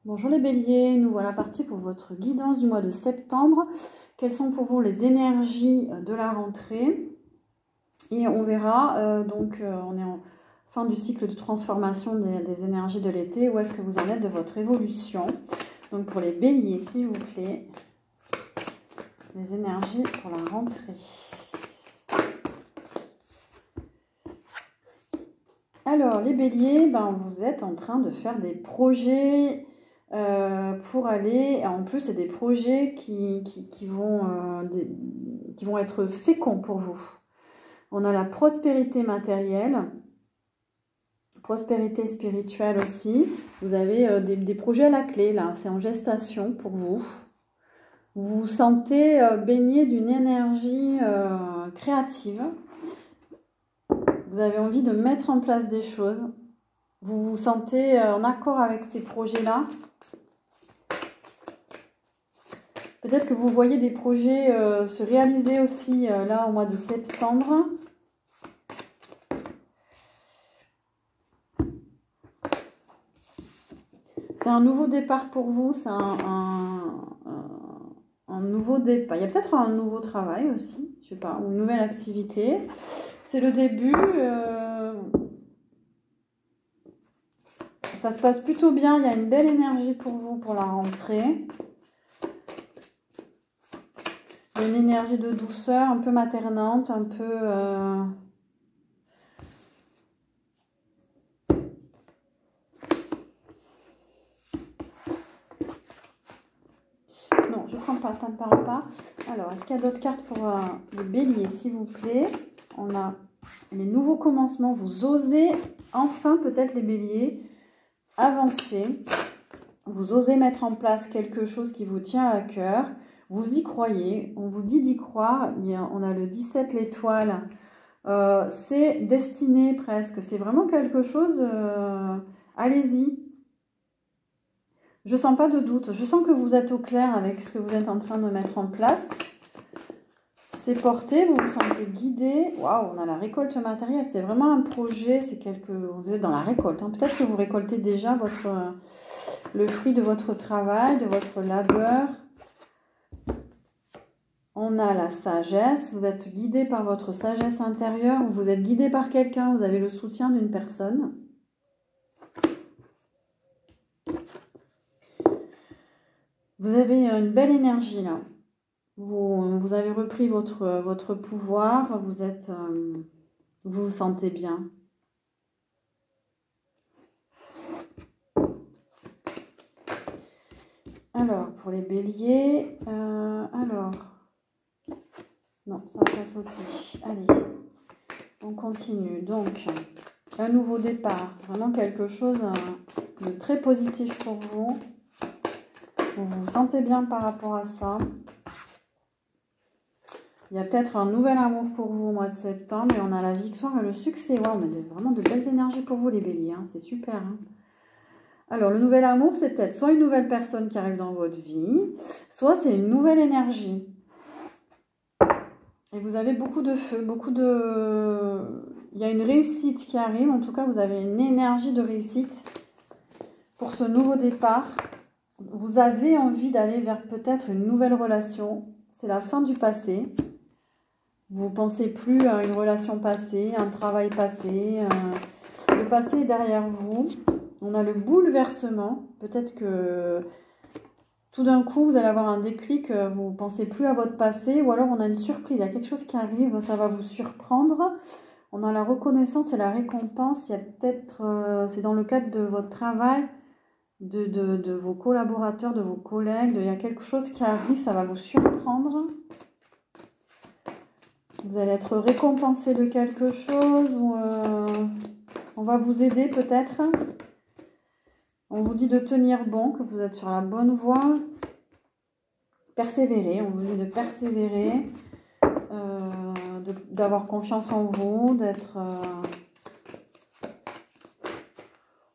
Bonjour les béliers, nous voilà partis pour votre guidance du mois de septembre. Quelles sont pour vous les énergies de la rentrée? Et on verra, on est en fin du cycle de transformation des énergies de l'été. Où est-ce que vous en êtes de votre évolution? Donc pour les béliers, s'il vous plaît, les énergies pour la rentrée. Alors les béliers, vous êtes en train de faire des projets pour aller, en plus c'est des projets qui vont être féconds pour vous. On a la prospérité matérielle, prospérité spirituelle aussi. Vous avez des projets à la clé là, c'est en gestation pour vous. Vous vous sentez baigné d'une énergie créative. Vous avez envie de mettre en place des choses. Vous vous sentez en accord avec ces projets-là. Peut-être que vous voyez des projets se réaliser aussi là au mois de septembre. C'est un nouveau départ pour vous, c'est un nouveau départ. Il y a peut-être un nouveau travail aussi, je sais pas, ou une nouvelle activité. C'est le début. Ça se passe plutôt bien, il y a une belle énergie pour vous pour la rentrée. Une énergie de douceur, un peu maternante, un peu... Non, je ne prends pas, ça ne parle pas. Alors, est-ce qu'il y a d'autres cartes pour les béliers, s'il vous plaît? On a les nouveaux commencements. Vous osez enfin, peut-être les béliers, avancer. Vous osez mettre en place quelque chose qui vous tient à cœur. Vous y croyez. On vous dit d'y croire. On a le 17, l'étoile. C'est destiné presque. C'est vraiment quelque chose. Allez-y. Je sens pas de doute. Je sens que vous êtes au clair avec ce que vous êtes en train de mettre en place. C'est porté, vous vous sentez guidé. Waouh, on a la récolte matérielle. C'est vraiment un projet. Vous êtes dans la récolte. Hein. Peut-être que vous récoltez déjà le fruit de votre travail, de votre labeur. On a la sagesse. Vous êtes guidé par votre sagesse intérieure. Vous êtes guidé par quelqu'un. Vous avez le soutien d'une personne. Vous avez une belle énergie là. Vous avez repris votre pouvoir. Vous vous sentez bien. Alors, pour les béliers, non, ça va pas sauter. Allez, on continue. Donc, un nouveau départ, vraiment quelque chose de très positif pour vous. Vous vous sentez bien par rapport à ça. Il y a peut-être un nouvel amour pour vous au mois de septembre et on a la victoire et le succès. Ouais, on a vraiment de belles énergies pour vous les béliers, hein, c'est super. Hein. Alors, le nouvel amour, c'est peut-être soit une nouvelle personne qui arrive dans votre vie, soit c'est une nouvelle énergie. Et vous avez beaucoup de feu, il y a une réussite qui arrive. En tout cas, vous avez une énergie de réussite pour ce nouveau départ. Vous avez envie d'aller vers peut-être une nouvelle relation. C'est la fin du passé. Vous ne pensez plus à une relation passée, un travail passé. Le passé est derrière vous. On a le bouleversement. Peut-être que tout d'un coup, vous allez avoir un déclic. Vous ne pensez plus à votre passé. Ou alors, on a une surprise. Il y a quelque chose qui arrive. Ça va vous surprendre. On a la reconnaissance et la récompense. Il y a peut-être... c'est dans le cadre de votre travail, de vos collaborateurs, de vos collègues. Il y a quelque chose qui arrive. Ça va vous surprendre. Vous allez être récompensé de quelque chose. Ou on va vous aider peut-être. On vous dit de tenir bon, que vous êtes sur la bonne voie. Persévérer, on vous dit de persévérer, d'avoir confiance en vous, d'être...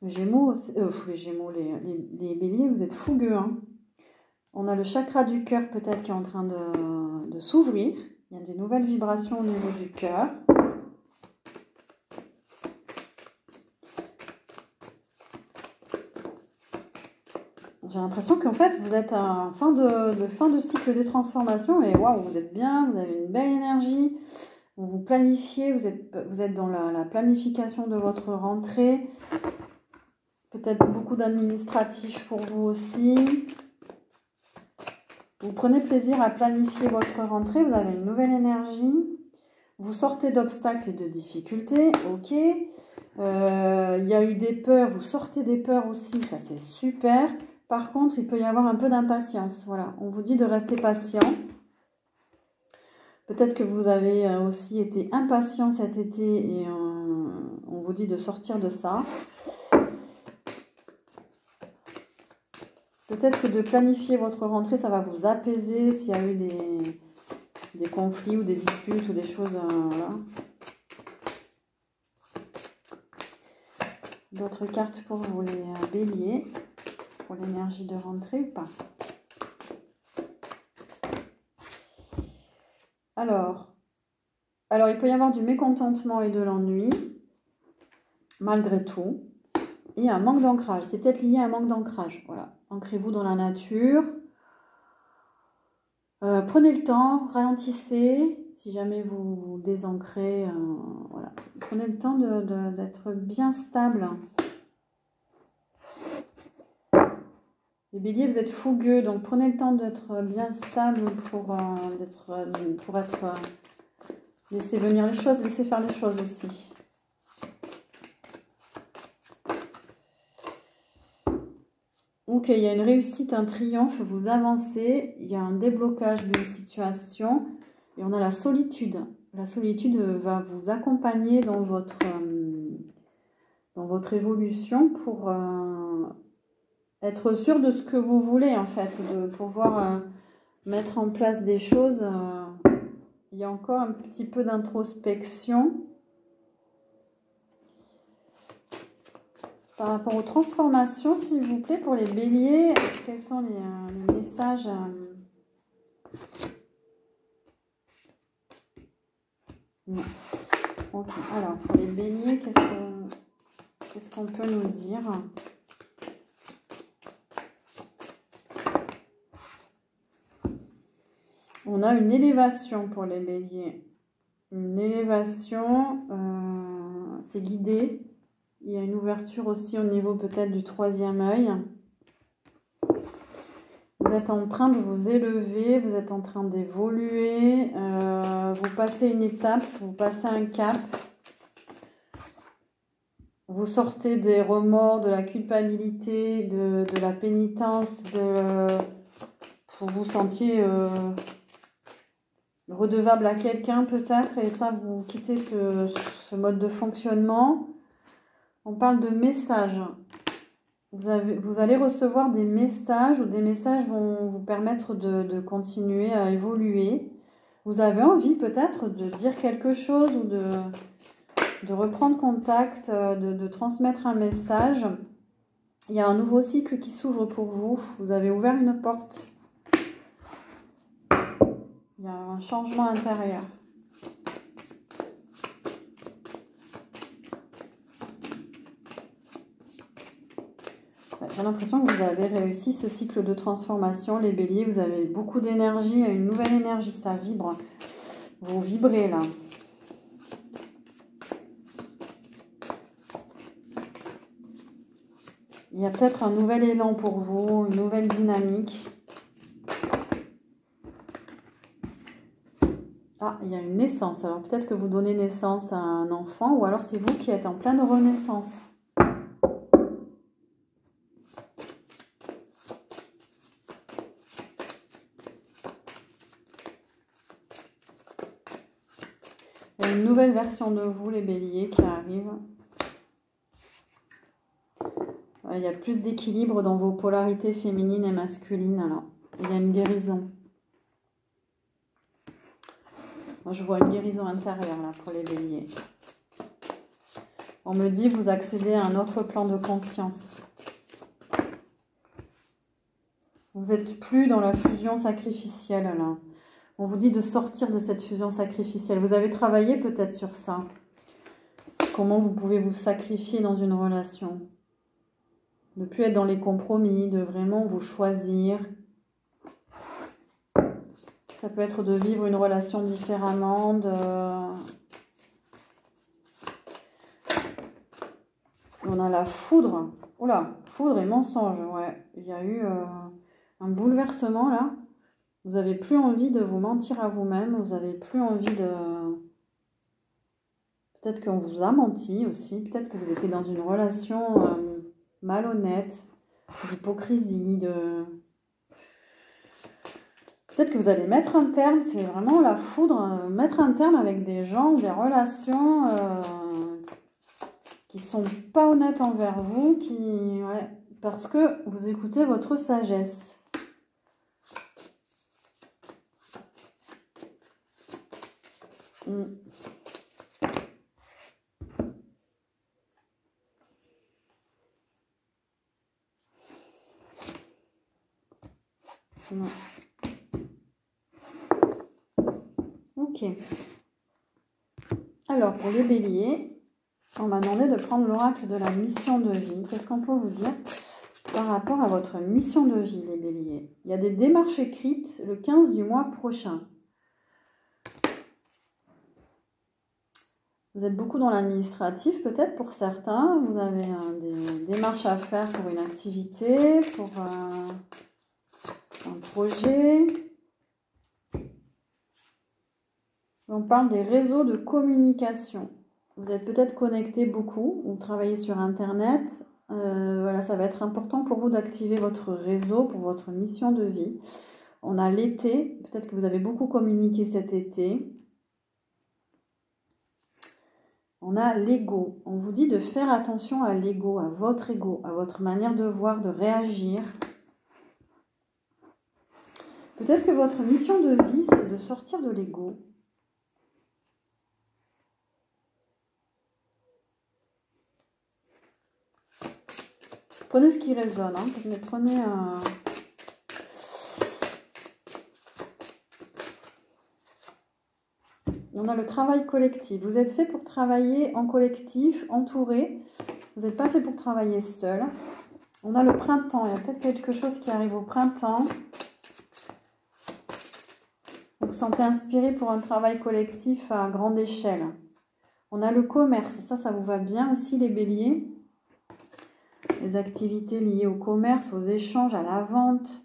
les Gémeaux, les béliers, vous êtes fougueux. Hein. On a le chakra du cœur peut-être qui est en train de s'ouvrir. Il y a des nouvelles vibrations au niveau du cœur. J'ai l'impression qu'en fait, vous êtes en fin de cycle de transformation et waouh, vous êtes bien, vous avez une belle énergie, vous vous planifiez, vous êtes dans la planification de votre rentrée. Peut-être beaucoup d'administratifs pour vous aussi. Vous prenez plaisir à planifier votre rentrée, vous avez une nouvelle énergie. Vous sortez d'obstacles et de difficultés, ok. Il y a eu des peurs, vous sortez des peurs aussi, ça c'est super. Par contre, il peut y avoir un peu d'impatience. Voilà, on vous dit de rester patient. Peut-être que vous avez aussi été impatient cet été et on vous dit de sortir de ça. Peut-être que de planifier votre rentrée, ça va vous apaiser s'il y a eu des conflits ou des disputes ou des choses. Voilà. D'autres cartes pour vous, les béliers, pour l'énergie de rentrée ou pas? Alors, il peut y avoir du mécontentement et de l'ennui, malgré tout, et un manque d'ancrage. C'est peut-être lié à un manque d'ancrage. Voilà. Ancrez-vous dans la nature. Prenez le temps, ralentissez. Si jamais vous vous désancrez, voilà. Prenez le temps d'être bien stable. Les béliers, vous êtes fougueux, donc prenez le temps d'être bien stable pour laisser venir les choses, laisser faire les choses aussi. Ok, il y a une réussite, un triomphe, vous avancez, il y a un déblocage d'une situation et on a la solitude. La solitude va vous accompagner dans votre évolution pour être sûr de ce que vous voulez en fait, de pouvoir mettre en place des choses. Il y a encore un petit peu d'introspection. Par rapport aux transformations, s'il vous plaît, pour les béliers, quels sont les messages Non. Ok, alors pour les béliers, qu'est-ce qu'on peut nous dire? On a une élévation pour les béliers. Une élévation, c'est guidé. Il y a une ouverture aussi au niveau peut-être du 3e œil. Vous êtes en train de vous élever, vous êtes en train d'évoluer. Vous passez une étape, vous passez un cap. Vous sortez des remords, de la culpabilité, de la pénitence, vous vous sentiez redevable à quelqu'un peut-être, et ça, vous quittez ce mode de fonctionnement. On parle de messages. Vous allez recevoir des messages ou des messages vont vous permettre de continuer à évoluer. Vous avez envie peut-être de dire quelque chose ou de reprendre contact, de transmettre un message. Il y a un nouveau cycle qui s'ouvre pour vous. Vous avez ouvert une porte. Il y a un changement intérieur. J'ai l'impression que vous avez réussi ce cycle de transformation, les béliers. Vous avez beaucoup d'énergie, une nouvelle énergie, ça vibre. Vous vibrez là. Il y a peut-être un nouvel élan pour vous, une nouvelle dynamique. Ah, il y a une naissance. Alors peut-être que vous donnez naissance à un enfant ou alors c'est vous qui êtes en pleine renaissance. Il y a une nouvelle version de vous, les béliers, qui arrive. Il y a plus d'équilibre dans vos polarités féminines et masculines. Alors, il y a une guérison. Moi, je vois une guérison intérieure là pour les béliers. On me dit vous accédez à un autre plan de conscience. Vous n'êtes plus dans la fusion sacrificielle là. On vous dit de sortir de cette fusion sacrificielle. Vous avez travaillé peut-être sur ça. Comment vous pouvez vous sacrifier dans une relation. de plus être dans les compromis, de vraiment vous choisir. Ça peut être de vivre une relation différemment, On a la foudre. Oula, foudre et mensonge, ouais. Il y a eu un bouleversement là. Vous n'avez plus envie de vous mentir à vous-même. Vous n'avez plus envie de... Peut-être qu'on vous a menti aussi. Peut-être que vous étiez dans une relation malhonnête, d'hypocrisie, de... Peut-être que vous allez mettre un terme, c'est vraiment la foudre, mettre un terme avec des gens, des relations qui sont pas honnêtes envers vous, ouais, parce que vous écoutez votre sagesse. Non. Ok. Alors, pour les béliers, on m'a demandé de prendre l'oracle de la mission de vie. Qu'est-ce qu'on peut vous dire par rapport à votre mission de vie, les béliers? Il y a des démarches écrites le 15 du mois prochain. Vous êtes beaucoup dans l'administratif, peut-être pour certains. Vous avez des démarches à faire pour une activité, pour un projet. On parle des réseaux de communication. Vous êtes peut-être connecté beaucoup ou travaillez sur Internet. Voilà, ça va être important pour vous d'activer votre réseau pour votre mission de vie. On a l'été. Peut-être que vous avez beaucoup communiqué cet été. On a l'ego. On vous dit de faire attention à l'ego, à votre manière de voir, de réagir. Peut-être que votre mission de vie, c'est de sortir de l'ego. Prenez ce qui résonne, hein. Mais prenez un... On a le travail collectif. Vous êtes fait pour travailler en collectif, entouré. Vous n'êtes pas fait pour travailler seul. On a le printemps. Il y a peut-être quelque chose qui arrive au printemps. Vous vous sentez inspiré pour un travail collectif à grande échelle. On a le commerce. Ça vous va bien aussi, les béliers. Les activités liées au commerce, aux échanges, à la vente.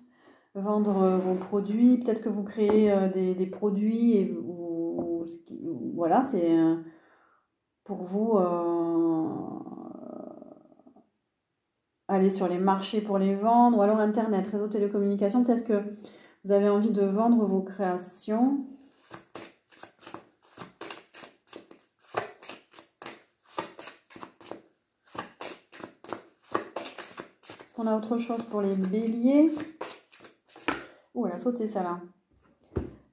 Vendre vos produits. Peut-être que vous créez des produits voilà, c'est pour vous aller sur les marchés pour les vendre, ou alors Internet, réseau de télécommunications. Peut-être que vous avez envie de vendre vos créations. Est-ce qu'on a autre chose pour les béliers? Oh, elle a sauté ça là.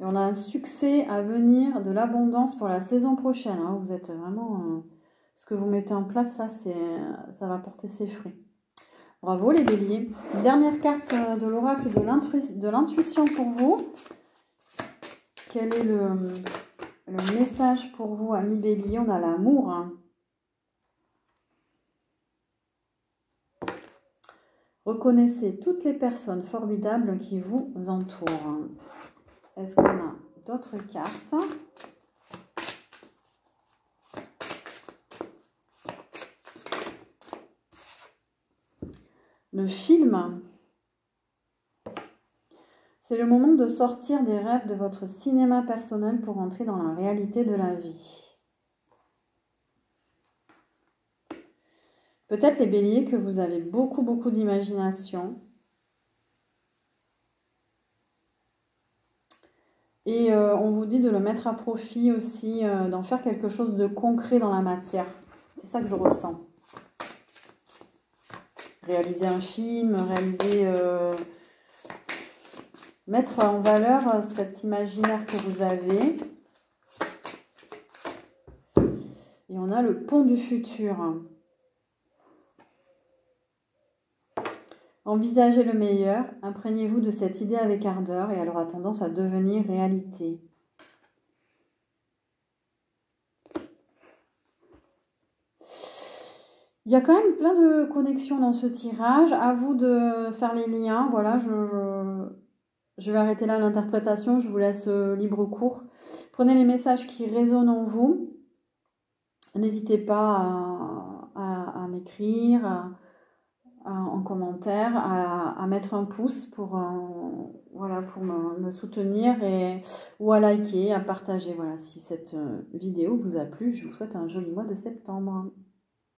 Et on a un succès à venir, de l'abondance pour la saison prochaine. Hein. Vous êtes vraiment... ce que vous mettez en place là, ça va porter ses fruits. Bravo les béliers. Dernière carte de l'oracle de l'intuition pour vous. Quel est le message pour vous, amis béliers? On a l'amour. Hein. Reconnaissez toutes les personnes formidables qui vous entourent. Est-ce qu'on a d'autres cartes? Le film. C'est le moment de sortir des rêves de votre cinéma personnel pour entrer dans la réalité de la vie. Peut-être les béliers que vous avez beaucoup d'imagination. Et on vous dit de le mettre à profit aussi, d'en faire quelque chose de concret dans la matière. C'est ça que je ressens. Réaliser un film, mettre en valeur cet imaginaire que vous avez. Et on a le pont du futur. Envisagez le meilleur, imprégnez-vous de cette idée avec ardeur et elle aura tendance à devenir réalité. Il y a quand même plein de connexions dans ce tirage. À vous de faire les liens. Voilà, je vais arrêter là l'interprétation. Je vous laisse libre cours. Prenez les messages qui résonnent en vous. N'hésitez pas à m'écrire en commentaire, à mettre un pouce pour, voilà, pour me soutenir ou à liker, à partager. Voilà, si cette vidéo vous a plu, je vous souhaite un joli mois de septembre.